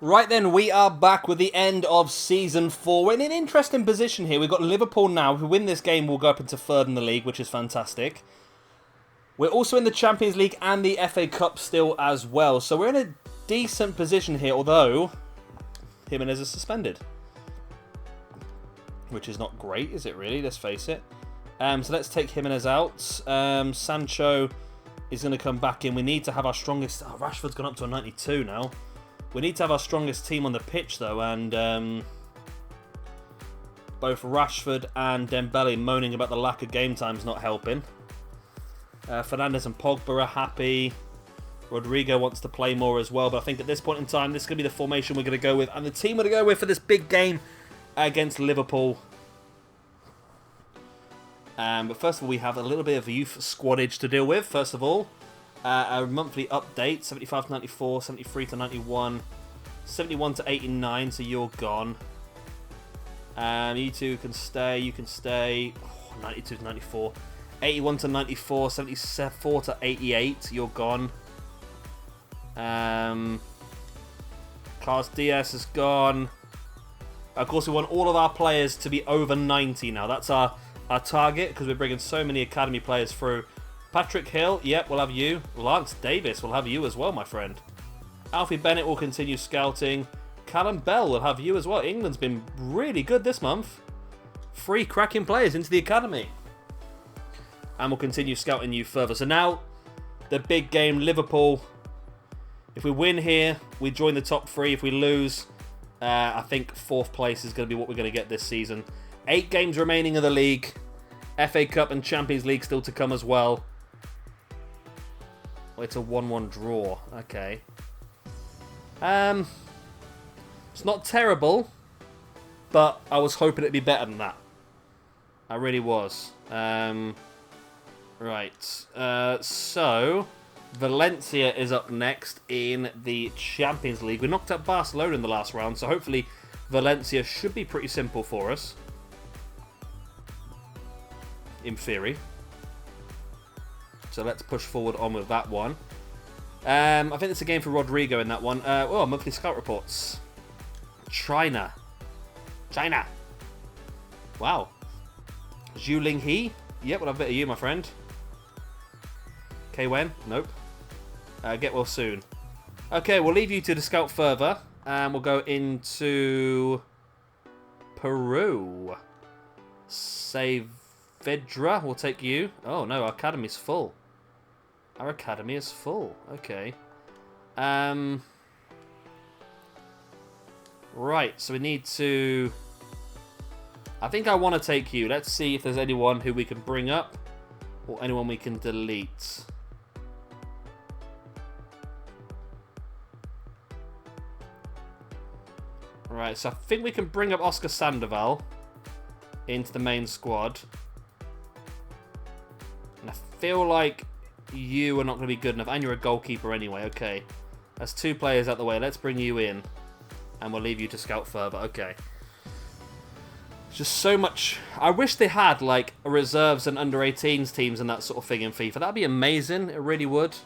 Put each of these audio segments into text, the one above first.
Right then, we are back with the end of Season 4. We're in an interesting position here. We've got Liverpool now. If we win this game, we'll go up into third in the league, which is fantastic. We're also in the Champions League and the FA Cup still as well. So we're in a decent position here, although Jimenez is suspended. Which is not great, is it really? Let's face it. So let's take Jimenez out. Sancho is going to come back in. We need to have our strongest... Oh, Rashford's gone up to a 92 now. We need to have our strongest team on the pitch, though, and both Rashford and Dembele moaning about the lack of game time is not helping. Fernandes and Pogba are happy. Rodrigo wants to play more as well, but I think at this point in time, this is going to be the formation we're going to go with, and the team we're going to go with for this big game against Liverpool. But first of all, we have a little bit of youth squadage to deal with, first of all. A monthly update, 75 to 94, 73 to 91, 71 to 89, so you're gone. You two can stay, you can stay. 92 to 94, 81 to 94, 74 to 88, you're gone. Carlos Diaz is gone. Of course, we want all of our players to be over 90 now. That's our target, because we're bringing so many academy players through. Patrick Hill, yep, we'll have you. Lance Davis, we'll have you as well, my friend. Alfie Bennett will continue scouting. Callum Bell will have you as well. England's been really good this month. 3 cracking players into the academy. And we'll continue scouting you further. So now, the big game, Liverpool. If we win here, we join the top 3. If we lose, I think 4th place is going to be what we're going to get this season. 8 games remaining of the league. FA Cup and Champions League still to come as well. Oh, it's a 1-1 draw. Okay. It's not terrible, but I was hoping it'd be better than that. I really was. Right. So, Valencia is up next in the Champions League. We knocked out Barcelona in the last round, so hopefully Valencia should be pretty simple for us. In theory. So let's push forward on with that one. I think it's a game for Rodrigo in that one. Monthly scout reports. China. Wow. Zhu Ling He. Yep, we'll have a bit of you, my friend. K-Wen? Nope. Get well soon. Okay, we'll leave you to the scout further. And we'll go into Peru. Saavedra, we'll take you. Oh no, our academy's full. Our academy is full. Okay. Right, so we need to... I think I want to take you. Let's see if there's anyone who we can bring up or anyone we can delete. Right, so I think we can bring up Oscar Sandoval into the main squad. And I feel like you are not going to be good enough. And you're a goalkeeper anyway. Okay. That's 2 players out the way. Let's bring you in. And we'll leave you to scout further. Okay. Just so much... I wish they had, like, reserves and under-18s teams and that sort of thing in FIFA. That'd be amazing. It really would.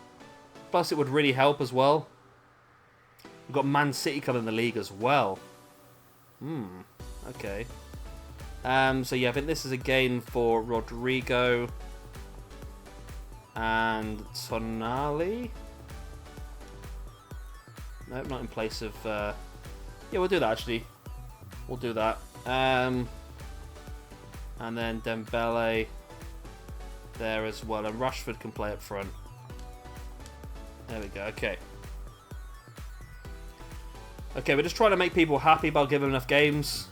Plus, it would really help as well. We've got Man City coming in the league as well. Okay. So, yeah, I think this is a game for Rodrigo and Tonali. Nope, not in place of... Yeah, we'll do that, actually. We'll do that. And then Dembele there as well. And Rashford can play up front. There we go. Okay. Okay, we're just trying to make people happy by giving them enough games.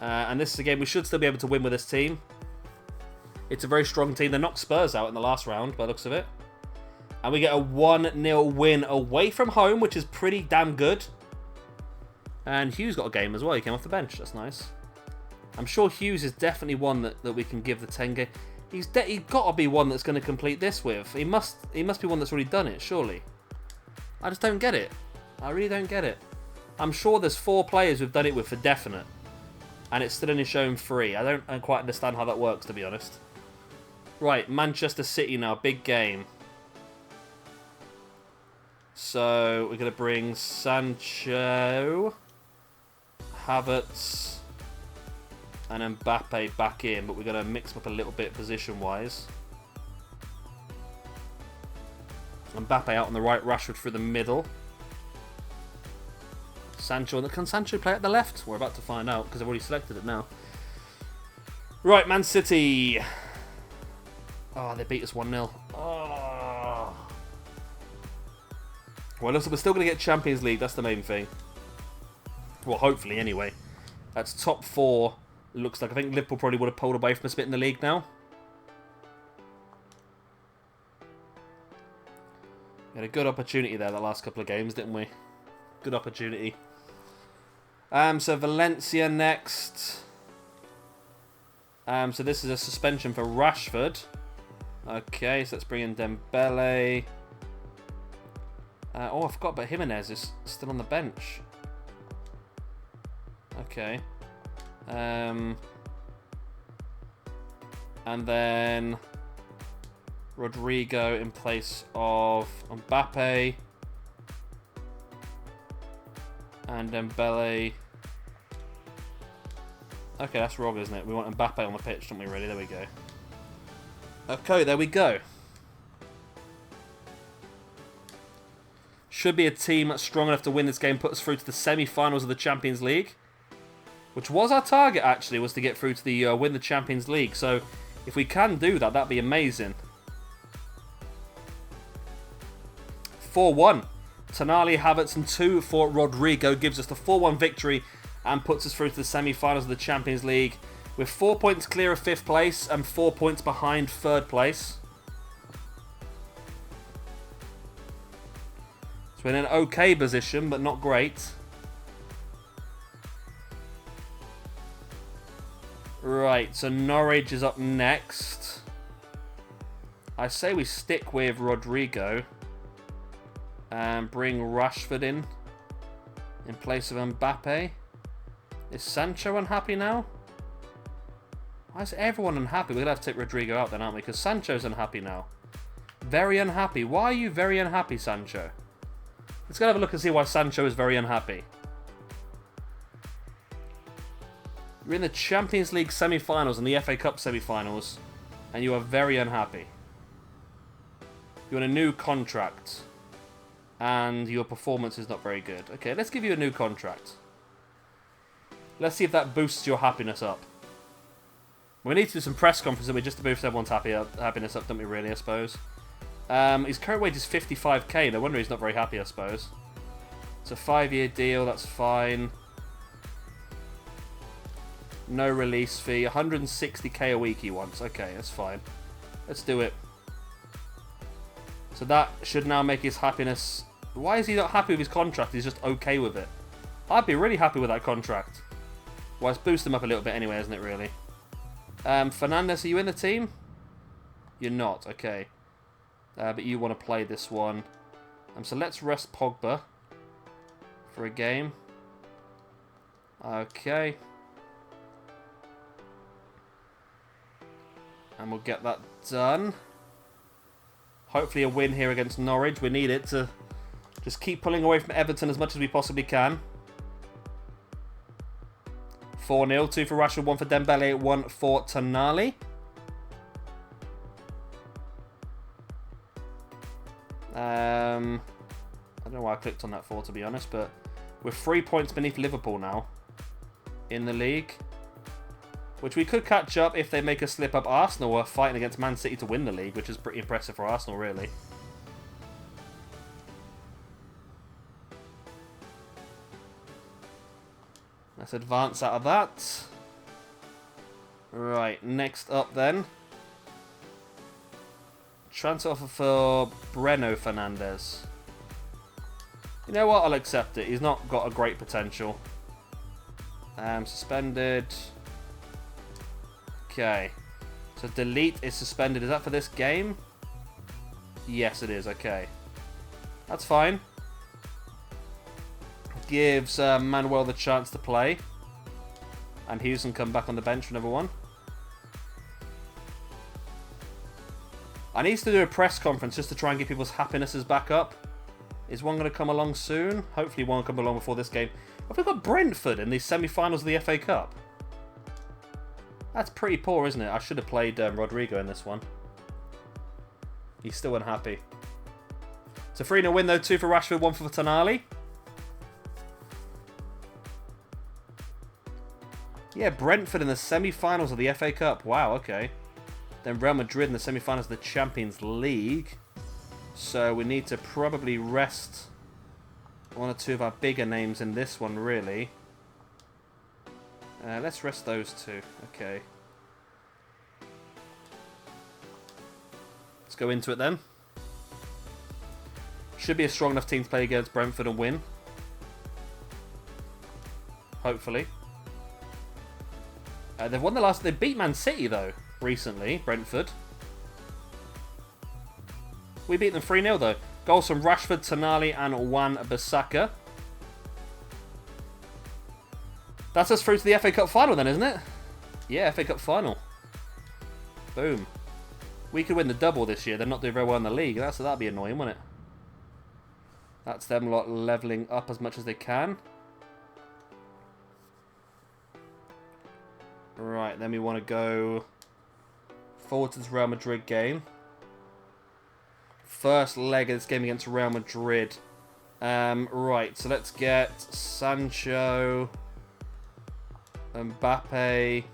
And this is a game we should still be able to win with this team. It's a very strong team. They knocked Spurs out in the last round, by the looks of it. And we get a 1-0 win away from home, which is pretty damn good. And Hughes got a game as well. He came off the bench. That's nice. I'm sure Hughes is definitely one that we can give the 10 game. He's got to be one that's going to complete this with. He must be one that's already done it, surely. I just don't get it. I really don't get it. I'm sure there's 4 players we've done it with for definite. And it's still only shown 3. I don't quite understand how that works, to be honest. Right, Manchester City now. Big game. So we're going to bring Sancho, Havertz, and Mbappe back in, but we're going to mix them up a little bit position-wise. Mbappe out on the right, Rashford through the middle. Sancho, can Sancho play at the left? We're about to find out because I've already selected it now. Right, Man City. Oh, they beat us 1-0. Oh. Well, listen, we're still going to get Champions League. That's the main thing. Well, hopefully, anyway. That's top 4. Looks like I think Liverpool probably would have pulled away from us a bit in the league now. We had a good opportunity there the last couple of games, didn't we? Good opportunity. So Valencia next. So this is a suspension for Rashford. Okay, so let's bring in Dembele. Oh, I forgot about Jimenez is still on the bench. Okay. And then Rodrigo in place of Mbappe. And Dembele. Okay, that's wrong, isn't it? We want Mbappe on the pitch, don't we, really? There we go. Okay, there we go. Should be a team that's strong enough to win this game, put us through to the semi-finals of the Champions League. Which was our target, actually, was to get through to the win the Champions League. So, if we can do that, that'd be amazing. 4-1. Tonali, Havertz, and 2 for Rodrigo gives us the 4-1 victory and puts us through to the semi-finals of the Champions League with 4 points clear of 5th place and 4 points behind 3rd place. So we're in an okay position, but not great. Right, so Norwich is up next. I say we stick with Rodrigo and bring Rashford in place of Mbappe. Is Sancho unhappy now? Why is everyone unhappy? We're going to have to take Rodrigo out then, aren't we? Because Sancho's unhappy now. Very unhappy. Why are you very unhappy, Sancho? Let's go have a look and see why Sancho is very unhappy. You're in the Champions League semi-finals and the FA Cup semi-finals, and you are very unhappy. You're on a new contract, and your performance is not very good. Okay, let's give you a new contract. Let's see if that boosts your happiness up. We need to do some press conferences just to boost everyone's happiness up, don't we, really, I suppose? His current wage is 55k. No wonder he's not very happy, I suppose. It's a 5-year deal, that's fine. No release fee. 160k a week he wants. Okay, that's fine. Let's do it. So that should now make his happiness... Why is he not happy with his contract? He's just okay with it. I'd be really happy with that contract. Well, it's boosted him up a little bit anyway, isn't it, really? Fernandes, are you in the team? You're not, okay. But you want to play this one. So let's rest Pogba for a game. Okay. And we'll get that done. Hopefully a win here against Norwich. We need it to just keep pulling away from Everton as much as we possibly can. 4-0. 2 for Rashford, 1 for Dembele, 1 for Tonali. I don't know why I clicked on that for, to be honest, but we're 3 points beneath Liverpool now in the league, which we could catch up if they make a slip up. Arsenal are fighting against Man City to win the league, which is pretty impressive for Arsenal, really. Let's advance out of that. Right, next up then. Transfer offer for Breno Fernandes. You know what? I'll accept it. He's not got a great potential. Suspended. Okay. So delete is suspended. Is that for this game? Yes, it is. Okay. That's fine. Gives Manuel the chance to play. And Hughes can come back on the bench for another one. I need to do a press conference just to try and get people's happinesses back up. Is one going to come along soon? Hopefully one will come along before this game. Have we got Brentford in the semi-finals of the FA Cup? That's pretty poor, isn't it? I should have played Rodrigo in this one. He's still unhappy. It's a 3-0 win, though. 2 for Rashford, 1 for Tonali. Yeah, Brentford in the semi-finals of the FA Cup. Wow, okay. Then Real Madrid in the semi-finals of the Champions League. So we need to probably rest one or two of our bigger names in this one, really. Let's rest those two. Okay. Let's go into it then. Should be a strong enough team to play against Brentford and win. Hopefully. They've won the last... They beat Man City, though, recently. Brentford. We beat them 3-0, though. Goals from Rashford, Tonali, and Wan-Bissaka. That's us through to the FA Cup final, then, isn't it? Yeah, FA Cup final. Boom. We could win the double this year. They're not doing very well in the league. That'd be annoying, wouldn't it? That's them lot levelling up as much as they can. Right, then we want to go forward to this Real Madrid game. First leg of this game against Real Madrid. Right, so let's get Sancho, Mbappe,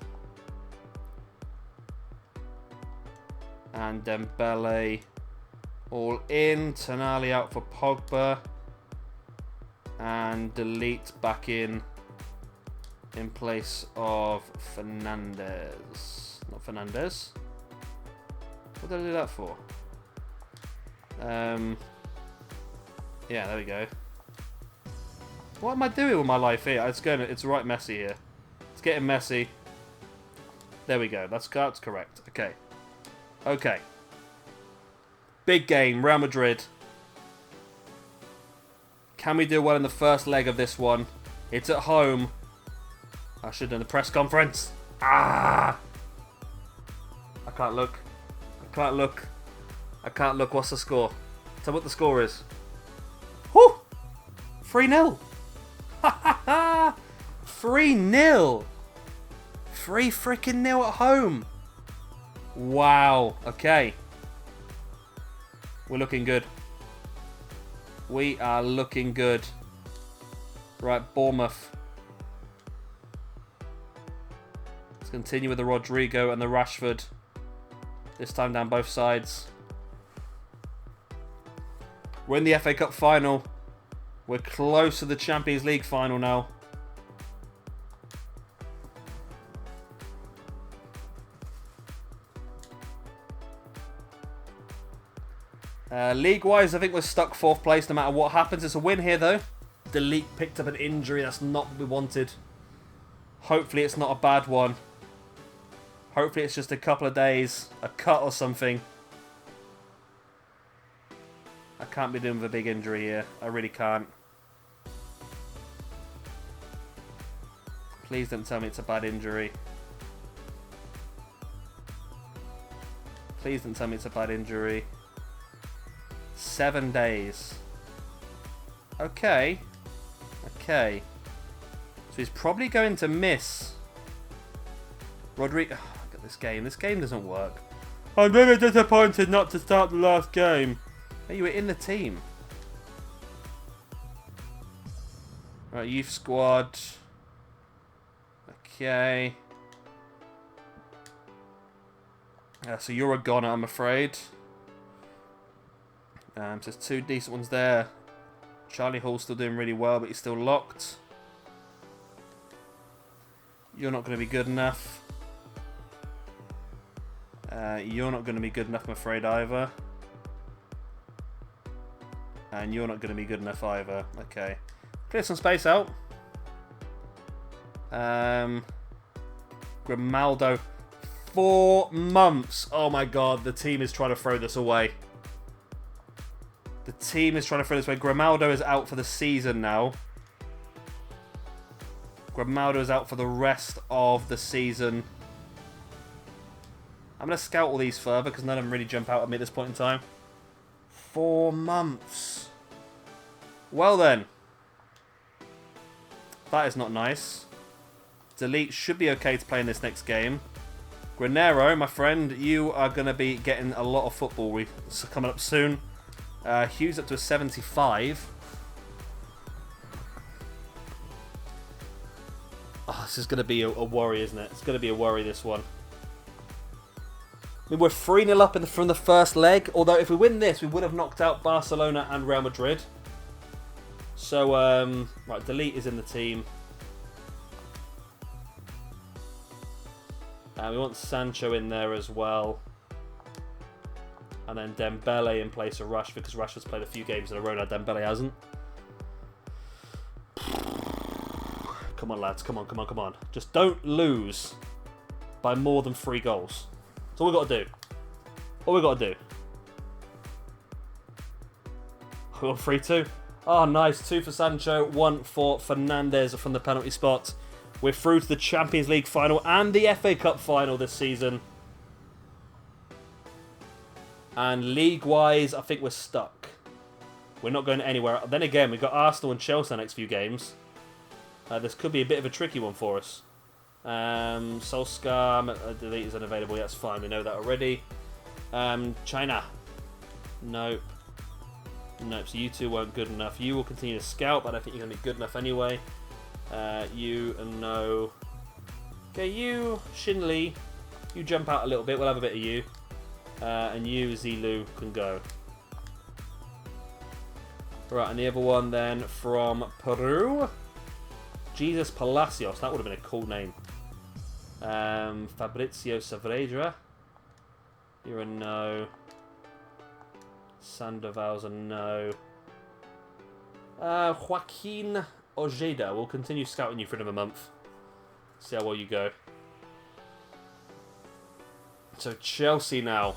and Dembele all in. Tonali out for Pogba. And Delete back in place of Fernandes. Not Fernandes. What did I do that for? Yeah, there we go. What am I doing with my life here? It's right messy here. It's getting messy. There we go. That's correct. Okay. Okay. Big game, Real Madrid. Can we do well in the first leg of this one? It's at home. I should have done the press conference. Ah! I can't look. I can't look. I can't look. What's the score? Tell me what the score is. Whoo! 3-0. Ha ha ha! 3-0. 3 freaking 0 at home. Wow. Okay. We're looking good. We are looking good. Right, Bournemouth. Let's continue with the Rodrigo and the Rashford. This time down both sides. We're in the FA Cup final. We're close to the Champions League final now. League-wise, I think we're stuck 4th place no matter what happens. It's a win here, though. Delete picked up an injury. That's not what we wanted. Hopefully it's not a bad one. Hopefully it's just a couple of days. A cut or something. I can't be dealing with a big injury here. I really can't. Please don't tell me it's a bad injury. Please don't tell me it's a bad injury. 7 days. Okay. Okay. So he's probably going to miss. Rodrigo. Oh, look at this game. This game doesn't work. I'm very disappointed not to start the last game. Hey, you were in the team. Right, youth squad. Okay. So you're a goner, I'm afraid. So there's 2 decent ones there. Charlie Hall's still doing really well, but he's still locked. You're not going to be good enough. You're not going to be good enough, I'm afraid, either. And you're not going to be good enough either. Okay. Clear some space out. Grimaldo. 4 months. Oh my god, the team is trying to throw this away. The team is trying to throw this away. Grimaldo is out for the season now. Grimaldo is out for the rest of the season. I'm going to scout all these further because none of them really jump out at me at this point in time. 4 months. Well then. That is not nice. Delete should be okay to play in this next game. Granero, my friend, you are going to be getting a lot of football coming up soon. Hughes up to a 75. Oh, this is going to be a worry, isn't it? It's going to be a worry, this one. I mean, we're 3-0 up from the first leg. Although, if we win this, we would have knocked out Barcelona and Real Madrid. So, right, Delete is in the team. We want Sancho in there as well. And then Dembele in place of Rashford, because Rashford's played a few games in a row now. Dembele hasn't. Come on, lads. Come on, come on, come on. Just don't lose by more than 3 goals. That's all we've got to do. All we've got to do. We got 3-2. Oh, nice. 2 for Sancho, 1 for Fernandes from the penalty spot. We're through to the Champions League final and the FA Cup final this season. And league-wise, I think we're stuck. We're not going anywhere. Then again, we've got Arsenal and Chelsea next few games. This could be a bit of a tricky one for us. Solscar, Delete is unavailable. That's fine. We know that already. China. Nope. Nope. So you two weren't good enough. You will continue to scout, but I don't think you're going to be good enough anyway. You and no. Okay, you, Shinley. You jump out a little bit. We'll have a bit of you. And you, Zilu, can go. Right, and the other one then from Peru. Jesus Palacios. That would have been a cool name. Fabrizio Savredra. You're a no. Sandoval's a no. Joaquin Ojeda. We'll continue scouting you for another month. See how well you go. So Chelsea now.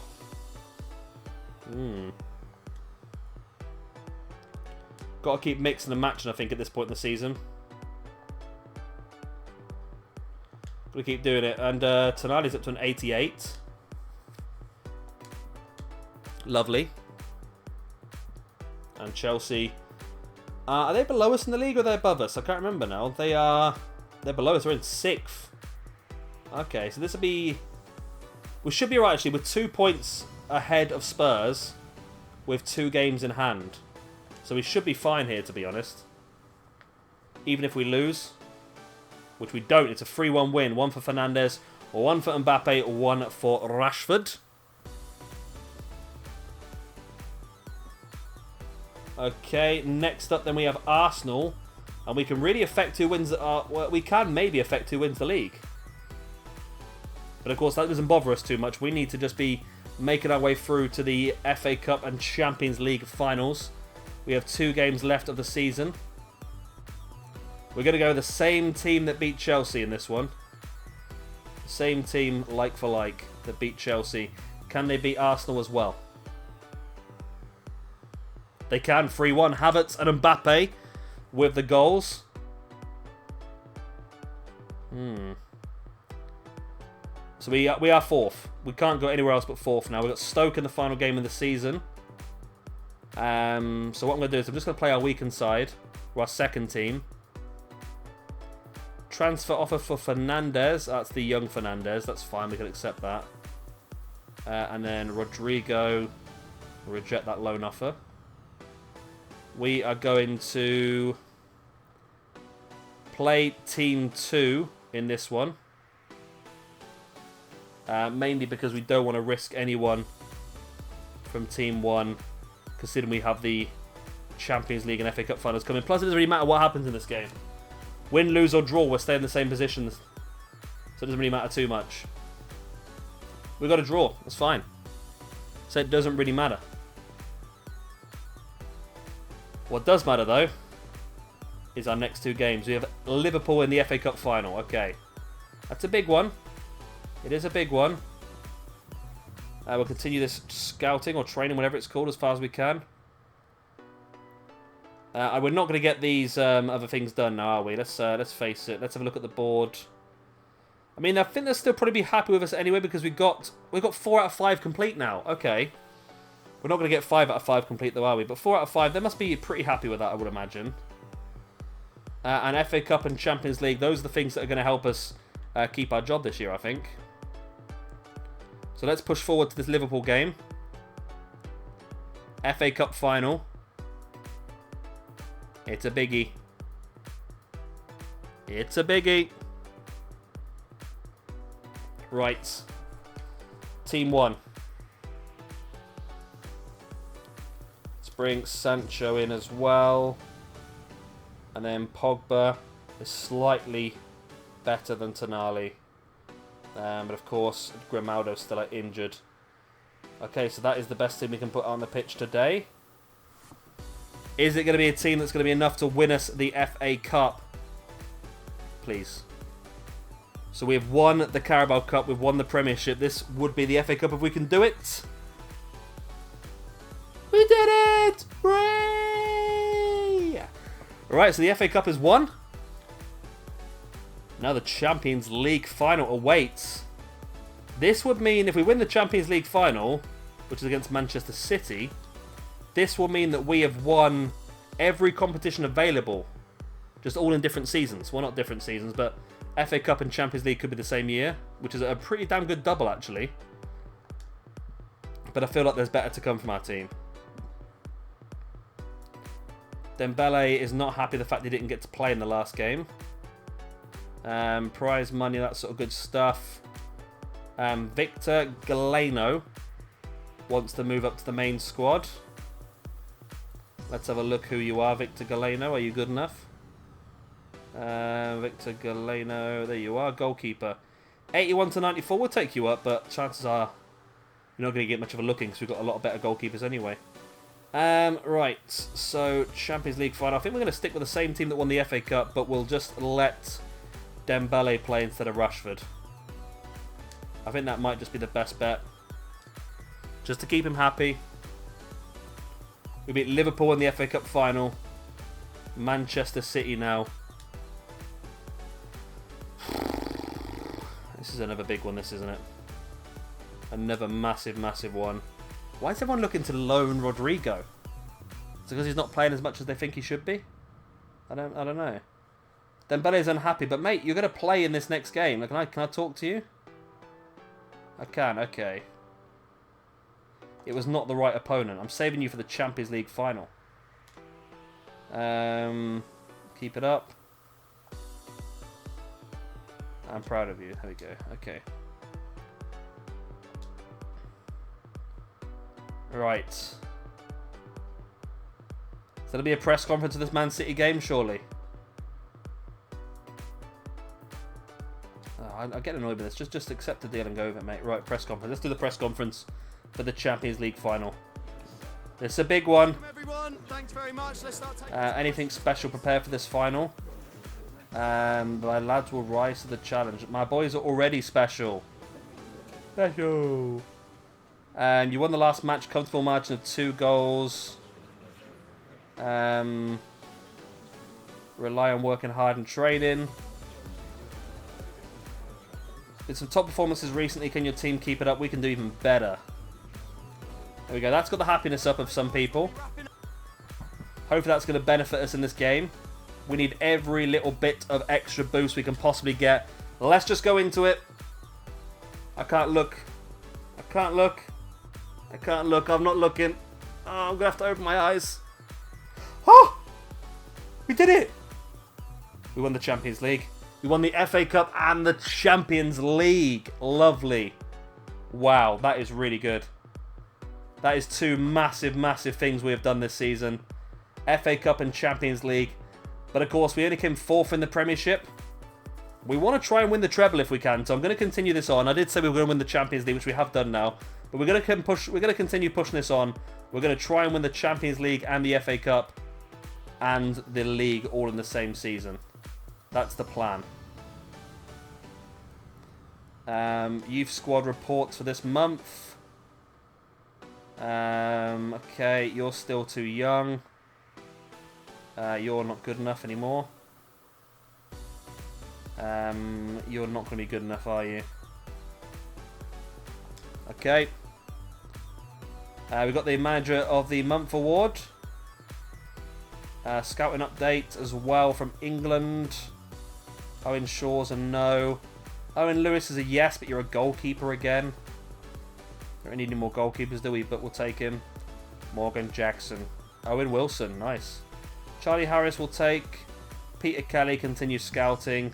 Got to keep mixing and matching, I think, at this point in the season. Got to keep doing it. And Tonali's up to an 88. Lovely. And Chelsea. Are they below us in the league or are they above us? I can't remember now. They're below us. We're in 6th. Okay, so this will be... We should be right, actually, with 2 points ahead of Spurs with 2 games in hand. So we should be fine here, to be honest. Even if we lose, which we don't. It's a 3-1 win. 1 for Fernandes, 1 for Mbappe, 1 for Rashford. Okay, next up then we have Arsenal. And we can really affect 2 wins. Well, we can maybe affect 2 wins the league. But of course, that doesn't bother us too much. We need to just be making our way through to the FA Cup and Champions League finals. We have 2 games left of the season. We're going to go with the same team that beat Chelsea in this one. Same team, like for like, that beat Chelsea. Can they beat Arsenal as well? They can. 3-1. Havertz and Mbappe with the goals. So we are 4th. We can't go anywhere else but 4th now. We've got Stoke in the final game of the season. So what I'm going to do is I'm just going to play our weakened side. Or our second team. Transfer offer for Fernandes. That's the young Fernandes. That's fine. We can accept that. And then Rodrigo. Reject that loan offer. We are going to play Team 2 in this one. Mainly because we don't want to risk anyone from Team 1, considering we have the Champions League and FA Cup finals coming. Plus, it doesn't really matter what happens in this game. Win, lose, or draw, we're staying in the same positions. So it doesn't really matter too much. We've got a draw. That's fine. So it doesn't really matter. What does matter, though, is our next 2 games. We have Liverpool in the FA Cup final. Okay. That's a big one. It is a big one. We'll continue this scouting or training, whatever it's called, as far as we can. We're not going to get these other things done now, are we? Let's face it. Let's have a look at the board. I mean, I think they'll still probably be happy with us anyway because we've got 4 out of 5 complete now. Okay. We're not going to get 5 out of 5 complete though, are we? But 4 out of 5, they must be pretty happy with that, I would imagine. And FA Cup and Champions League, those are the things that are going to help us keep our job this year, I think. So let's push forward to this Liverpool game. FA Cup final. It's a biggie. It's a biggie. Right. Team 1. Let's bring Sancho in as well. And then Pogba is slightly better than Tonali. But of course, Grimaldo's still injured. Okay, so that is the best team we can put on the pitch today. Is it going to be a team that's going to be enough to win us the FA Cup? Please. So we have won the Carabao Cup, we've won the Premiership. This would be the FA Cup if we can do it. We did it! Hooray! Alright, so the FA Cup is won. Now the Champions League final awaits. This would mean if we win the Champions League final, which is against Manchester City, this will mean that we have won every competition available. Just all in different seasons. Well, not different seasons, but FA Cup and Champions League could be the same year, which is a pretty damn good double, actually. But I feel like there's better to come from our team. Dembele is not happy the fact he didn't get to play in the last game. Prize money, that sort of good stuff. Victor Galeno wants to move up to the main squad. Let's have a look who you are, Victor Galeno. Are you good enough? Victor Galeno, there you are, goalkeeper. 81 to 94 will take you up, but chances are you're not going to get much of a looking because we've got a lot of better goalkeepers anyway. Right, so Champions League final. I think we're going to stick with the same team that won the FA Cup, but we'll just let Dembele play instead of Rashford. I think that might just be the best bet. Just to keep him happy. We beat Liverpool in the FA Cup final. Manchester City now. This is another big one, this, isn't it? Another massive, massive one. Why is everyone looking to loan Rodrigo? Is it because he's not playing as much as they think he should be? I don't know. Dembele's unhappy, but mate, you're going to play in this next game. Can I talk to you? I can, okay. It was not the right opponent. I'm saving you for the Champions League final. Keep it up. I'm proud of you. There we go. Okay. Right. So there'll be a press conference of this Man City game, surely. Oh, I get annoyed with this. Just accept the deal and go with it, mate. Right, press conference. Let's do the press conference for the Champions League final. It's a big one. Everyone, thanks very much. Let's start taking anything special prepared for this final? My lads will rise to the challenge. My boys are already special. Special. And you won the last match, comfortable margin of 2 goals. Rely on working hard and training. Did some top performances recently. Can your team keep it up? We can do even better. There we go. That's got the happiness up of some people. Hopefully that's going to benefit us in this game. We need every little bit of extra boost we can possibly get. Let's just go into it. I can't look. I can't look. I can't look. I'm not looking. Oh, I'm going to have to open my eyes. Oh! We did it! We won the Champions League. We won the FA Cup and the Champions League. Lovely. Wow, that is really good. That is 2 massive, massive things we have done this season. FA Cup and Champions League. But of course, we only came 4th in the Premiership. We want to try and win the treble if we can, so I'm going to continue this on. I did say we were going to win the Champions League, which we have done now. But we're going to continue pushing this on. We're going to try and win the Champions League and the FA Cup and the league all in the same season. That's the plan. Youth squad reports for this month. Okay, you're still too young. You're not good enough anymore. You're not going to be good enough, are you? Okay. We got the Manager of the Month award. Scouting update as well from England. Owen Shaw's a no. Owen Lewis is a yes, but you're a goalkeeper again. Don't really need any more goalkeepers, do we? But we'll take him. Morgan Jackson. Owen Wilson, nice. Charlie Harris will take. Peter Kelly continue scouting.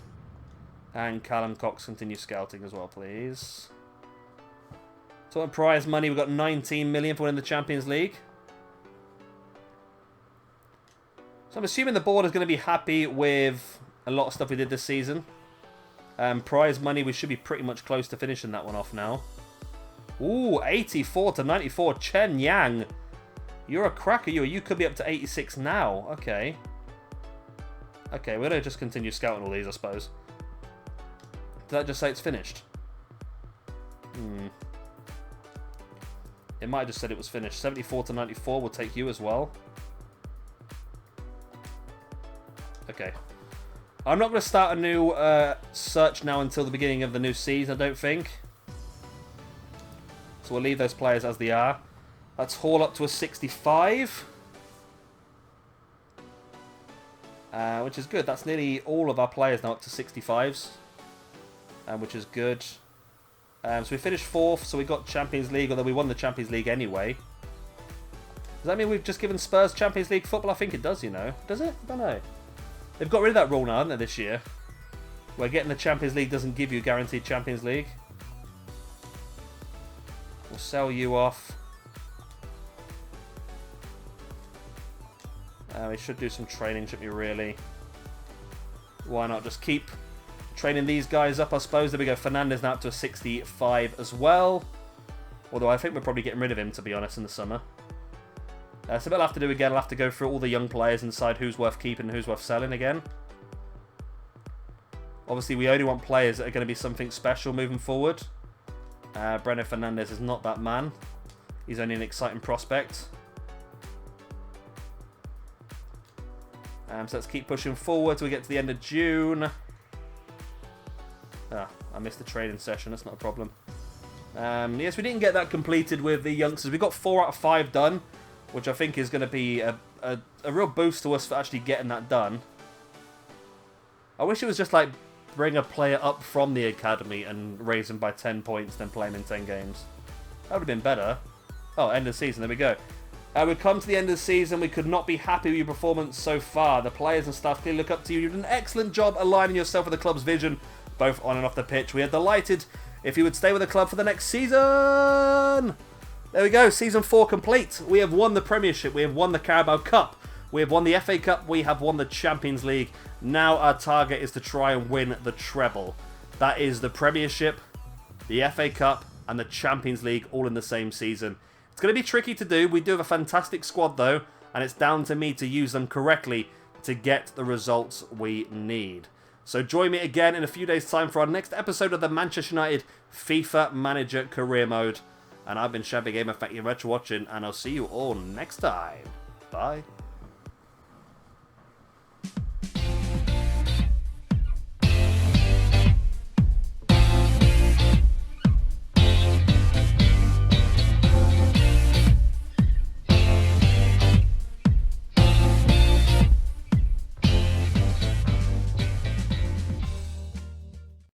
And Callum Cox continue scouting as well, please. So on prize money, we've got 19 million for winning the Champions League. So I'm assuming the board is going to be happy with a lot of stuff we did this season. Prize money, we should be pretty much close to finishing that one off now. Ooh, 84 to 94. Chen Yang. You're a cracker, you. You could be up to 86 now. Okay. Okay, we're going to just continue scouting all these, I suppose. Did that just say it's finished? It might have just said it was finished. 74 to 94. We'll take you as well. Okay. I'm not going to start a new search now until the beginning of the new season, I don't think. So we'll leave those players as they are. Let's haul up to a 65. Which is good. That's nearly all of our players now up to 65s. Which is good. So we finished 4th, so we got Champions League, although we won the Champions League anyway. Does that mean we've just given Spurs Champions League football? I think it does, you know. Does it? I don't know. They've got rid of that rule now, haven't they, this year? Where getting the Champions League doesn't give you guaranteed Champions League. We'll sell you off. We should do some training, shouldn't we, really? Why not just keep training these guys up, I suppose. There we go. Fernandez now up to a 65 as well. Although I think we're probably getting rid of him, to be honest, in the summer. So what I'll have to do again, I'll have to go through all the young players and decide who's worth keeping and who's worth selling again. Obviously, we only want players that are going to be something special moving forward. Breno Fernandez is not that man. He's only an exciting prospect. So let's keep pushing forward till we get to the end of June. I missed the training session. That's not a problem. Yes, we didn't get that completed with the youngsters. We got 4 out of 5 done, which I think is going to be a real boost to us for actually getting that done. I wish it was just like bring a player up from the academy and raise him by 10 points, then play him in 10 games. That would have been better. Oh, end of the season. There we go. We've come to the end of the season. We could not be happy with your performance so far. The players and staff clearly look up to you. You've done an excellent job aligning yourself with the club's vision, both on and off the pitch. We are delighted if you would stay with the club for the next season. There we go. Season 4 complete. We have won the Premiership. We have won the Carabao Cup. We have won the FA Cup. We have won the Champions League. Now our target is to try and win the treble. That is the Premiership, the FA Cup, and the Champions League all in the same season. It's going to be tricky to do. We do have a fantastic squad, though, and it's down to me to use them correctly to get the results we need. So join me again in a few days' time for our next episode of the Manchester United FIFA Manager Career Mode. And I've been Shabby Gamer. Thank you very much for watching, and I'll see you all next time. Bye.